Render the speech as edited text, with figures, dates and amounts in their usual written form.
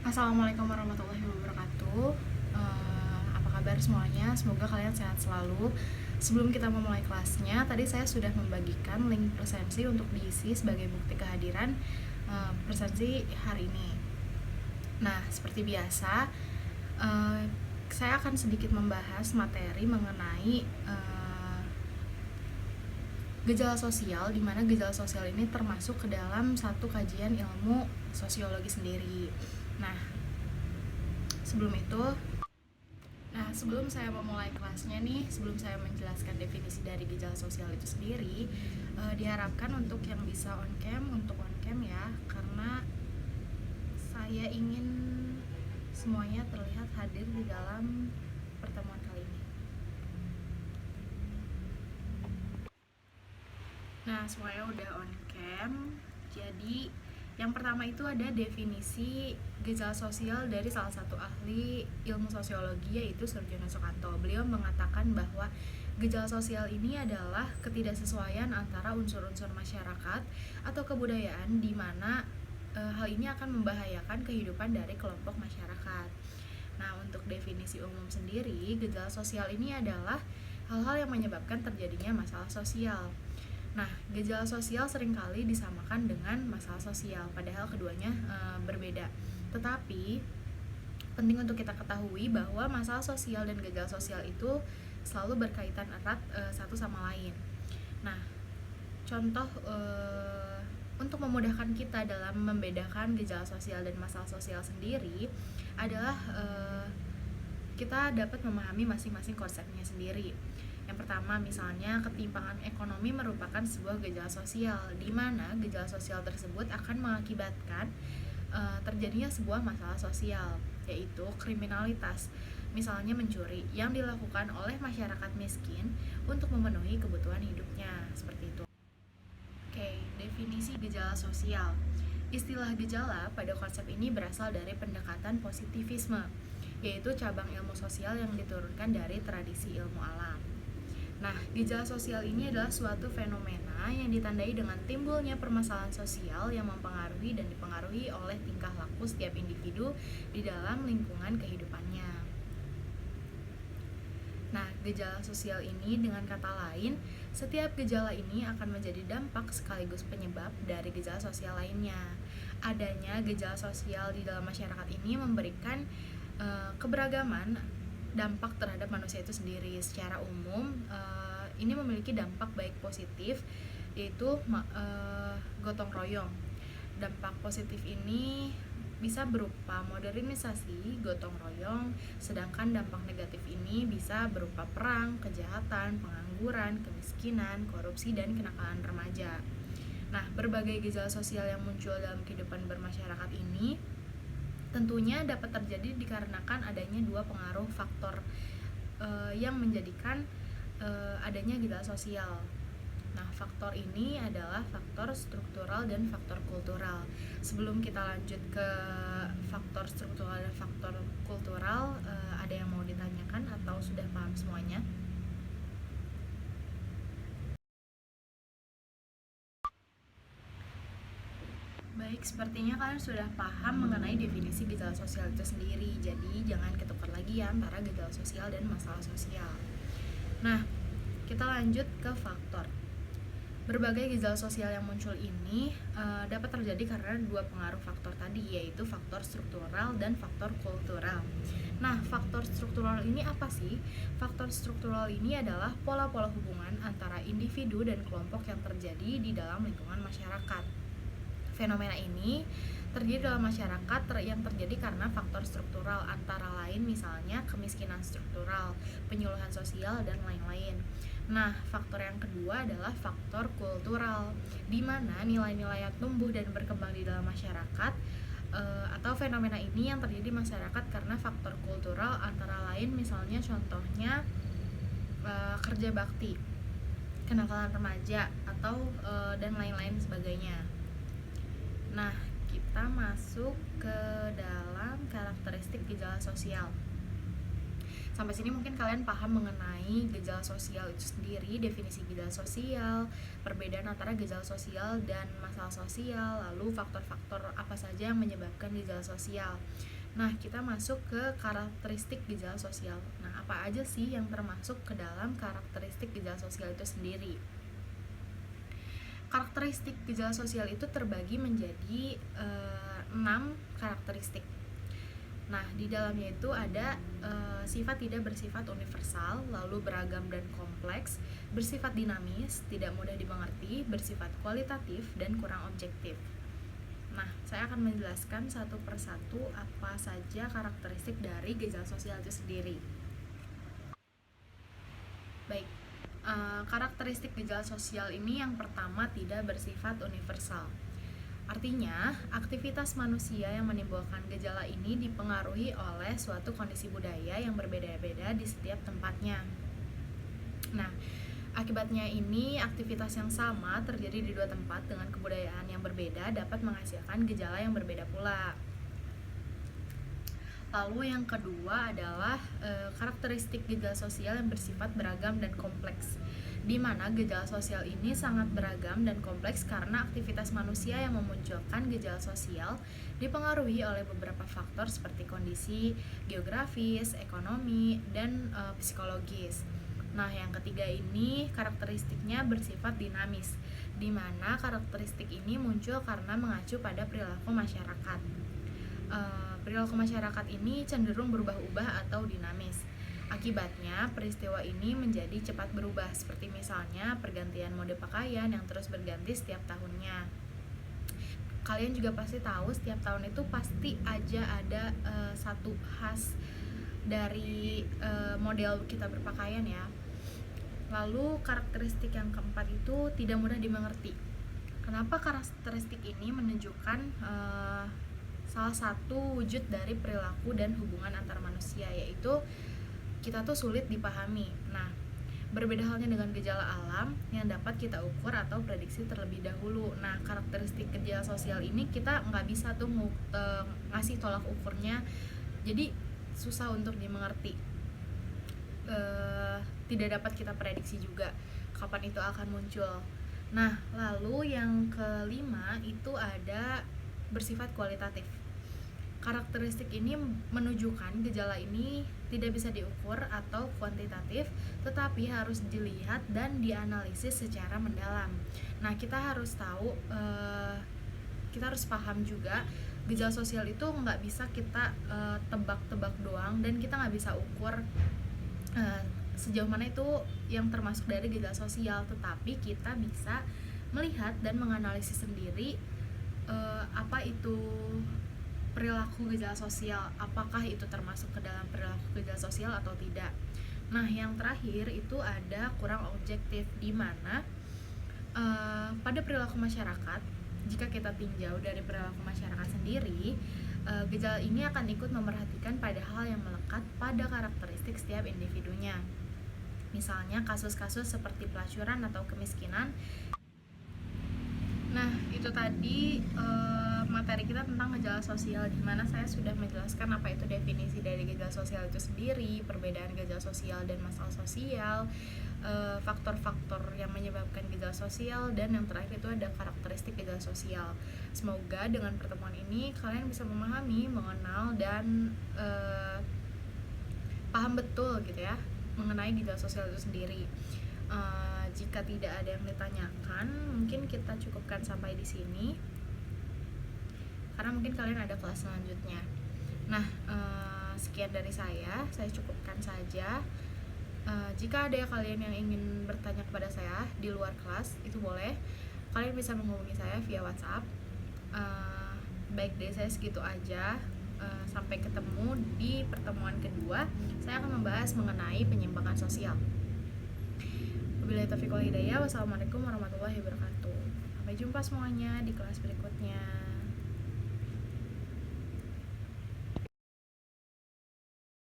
Assalamualaikum warahmatullahi wabarakatuh. Apa kabar semuanya? Semoga kalian sehat selalu. Sebelum kita memulai kelasnya, tadi saya sudah membagikan link presensi untuk diisi sebagai bukti kehadiran presensi hari ini. Nah, seperti biasa, eh, saya akan sedikit membahas materi mengenai gejala sosial, di mana gejala sosial ini termasuk ke dalam satu kajian ilmu sosiologi sendiri. Nah, sebelum itu sebelum saya memulai kelasnya nih, sebelum saya menjelaskan definisi dari gejala sosial itu sendiri, diharapkan untuk yang bisa on cam, untuk on cam ya, karena saya ingin semuanya terlihat hadir di dalam pertemuan kali ini. Nah, semuanya udah on cam. Jadi, yang pertama itu ada definisi gejala sosial dari salah satu ahli ilmu sosiologi, yaitu Surjono Sukanto. Beliau mengatakan bahwa gejala sosial ini adalah ketidaksesuaian antara unsur-unsur masyarakat atau kebudayaan di mana hal ini akan membahayakan kehidupan dari kelompok masyarakat. Nah, untuk definisi umum sendiri, gejala sosial ini adalah hal-hal yang menyebabkan terjadinya masalah sosial. Nah, gejala sosial seringkali disamakan dengan masalah sosial, padahal keduanya berbeda. Tetapi penting untuk kita ketahui bahwa masalah sosial dan gejala sosial itu selalu berkaitan erat satu sama lain. Nah, contoh untuk memudahkan kita dalam membedakan gejala sosial dan masalah sosial sendiri adalah kita dapat memahami masing-masing konsepnya sendiri. Yang pertama, misalnya ketimpangan ekonomi merupakan sebuah gejala sosial, di mana gejala sosial tersebut akan mengakibatkan terjadinya sebuah masalah sosial, yaitu kriminalitas. Misalnya mencuri yang dilakukan oleh masyarakat miskin untuk memenuhi kebutuhan hidupnya, seperti itu. Oke, definisi gejala sosial. Istilah gejala pada konsep ini berasal dari pendekatan positivisme, yaitu cabang ilmu sosial yang diturunkan dari tradisi ilmu alam. Nah, gejala sosial ini adalah suatu fenomena yang ditandai dengan timbulnya permasalahan sosial yang mempengaruhi dan dipengaruhi oleh tingkah laku setiap individu di dalam lingkungan kehidupannya. Nah, gejala sosial ini dengan kata lain, setiap gejala ini akan menjadi dampak sekaligus penyebab dari gejala sosial lainnya. Adanya gejala sosial di dalam masyarakat ini memberikan keberagaman dampak terhadap manusia itu sendiri. Secara umum, ini memiliki dampak baik positif, yaitu gotong royong. Dampak positif ini bisa berupa modernisasi, gotong royong, sedangkan dampak negatif ini bisa berupa perang, kejahatan, pengangguran, kemiskinan, korupsi, dan kenakalan remaja. Nah, berbagai gejala sosial yang muncul dalam kehidupan bermasyarakat ini tentunya dapat terjadi dikarenakan adanya dua pengaruh faktor yang menjadikan adanya gejala sosial. Nah, faktor ini adalah faktor struktural dan faktor kultural. Sebelum kita lanjut ke faktor struktural dan faktor kultural, ada yang mau ditanyakan atau sudah paham semuanya? Baik, sepertinya kalian sudah paham mengenai definisi gejala sosial itu sendiri. Jadi, jangan ketukar lagi ya antara gejala sosial dan masalah sosial. Nah, kita lanjut ke faktor. Berbagai gejala sosial yang muncul ini dapat terjadi karena dua pengaruh faktor tadi, yaitu faktor struktural dan faktor kultural. Nah, faktor struktural ini apa sih? Faktor struktural ini adalah pola-pola hubungan antara individu dan kelompok yang terjadi di dalam lingkungan masyarakat. Fenomena ini terjadi dalam masyarakat yang terjadi karena faktor struktural, antara lain misalnya kemiskinan struktural, penyuluhan sosial, dan lain-lain. Nah, faktor yang kedua adalah faktor kultural, di mana nilai-nilai yang tumbuh dan berkembang di dalam masyarakat atau fenomena ini yang terjadi di masyarakat karena faktor kultural, antara lain misalnya contohnya kerja bakti, kenakalan remaja, atau dan lain-lain sebagainya. Nah, kita masuk ke dalam karakteristik gejala sosial. Sampai sini mungkin kalian paham mengenai gejala sosial itu sendiri, definisi gejala sosial, perbedaan antara gejala sosial dan masalah sosial, lalu faktor-faktor apa saja yang menyebabkan gejala sosial. Nah, kita masuk ke karakteristik gejala sosial. Nah, apa aja sih yang termasuk ke dalam karakteristik gejala sosial itu sendiri? Karakteristik gejala sosial itu terbagi menjadi 6 karakteristik. Nah, di dalamnya itu ada sifat tidak bersifat universal, lalu beragam dan kompleks, bersifat dinamis, tidak mudah dimengerti, bersifat kualitatif, dan kurang objektif. Nah, saya akan menjelaskan satu persatu apa saja karakteristik dari gejala sosial itu sendiri. Baik, karakteristik gejala sosial ini yang pertama tidak bersifat universal. Artinya, aktivitas manusia yang menimbulkan gejala ini dipengaruhi oleh suatu kondisi budaya yang berbeda-beda di setiap tempatnya. Nah, akibatnya ini aktivitas yang sama terjadi di dua tempat dengan kebudayaan yang berbeda dapat menghasilkan gejala yang berbeda pula. Lalu yang kedua adalah karakteristik gejala sosial yang bersifat beragam dan kompleks, di mana gejala sosial ini sangat beragam dan kompleks karena aktivitas manusia yang memunculkan gejala sosial dipengaruhi oleh beberapa faktor seperti kondisi geografis, ekonomi, dan psikologis. Nah, yang ketiga ini karakteristiknya bersifat dinamis, di mana karakteristik ini muncul karena mengacu pada perilaku masyarakat. Perilaku masyarakat ini cenderung berubah-ubah atau dinamis. Akibatnya, peristiwa ini menjadi cepat berubah, seperti misalnya pergantian mode pakaian yang terus berganti setiap tahunnya. Kalian juga pasti tahu setiap tahun itu pasti aja ada satu khas dari model kita berpakaian ya. Lalu karakteristik yang keempat itu tidak mudah dimengerti. Kenapa karakteristik ini menunjukkan salah satu wujud dari perilaku dan hubungan antar manusia, yaitu kita tuh sulit dipahami. Nah, berbeda halnya dengan gejala alam yang dapat kita ukur atau prediksi terlebih dahulu. Nah, karakteristik gejala sosial ini kita nggak bisa tuh ngasih tolak ukurnya, jadi susah untuk dimengerti. Tidak dapat kita prediksi juga kapan itu akan muncul. Nah, lalu yang kelima itu ada bersifat kualitatif. Karakteristik ini menunjukkan gejala ini tidak bisa diukur atau kuantitatif, tetapi harus dilihat dan dianalisis secara mendalam. Nah, kita harus tahu, kita harus paham juga gejala sosial itu nggak bisa kita tebak-tebak doang, dan kita nggak bisa ukur sejauh mana itu yang termasuk dari gejala sosial, tetapi kita bisa melihat dan menganalisis sendiri apa itu perilaku gejala sosial, apakah itu termasuk ke dalam perilaku gejala sosial atau tidak. Nah, yang terakhir itu ada kurang objektif, di mana pada perilaku masyarakat, jika kita tinjau dari perilaku masyarakat sendiri, gejala ini akan ikut memerhatikan pada hal yang melekat pada karakteristik setiap individunya. Misalnya kasus-kasus seperti pelacuran atau kemiskinan. Nah, itu tadi materi kita tentang gejala sosial, di mana saya sudah menjelaskan apa itu definisi dari gejala sosial itu sendiri, perbedaan gejala sosial dan masalah sosial, faktor-faktor yang menyebabkan gejala sosial, dan yang terakhir itu ada karakteristik gejala sosial. Semoga dengan pertemuan ini kalian bisa memahami, mengenal, dan paham betul gitu ya mengenai gejala sosial itu sendiri. Jika tidak ada yang ditanyakan, mungkin kita cukupkan sampai di sini, karena mungkin kalian ada kelas selanjutnya. Nah, sekian dari saya cukupkan saja. Jika ada kalian yang ingin bertanya kepada saya di luar kelas, itu boleh. Kalian bisa menghubungi saya via WhatsApp. Baik, dari saya segitu aja. Sampai ketemu di pertemuan kedua. Saya akan membahas mengenai penyimpangan sosial. Wabillahi taufiq wal hidayah. Wassalamualaikum warahmatullahi wabarakatuh. Sampai jumpa semuanya di kelas berikutnya.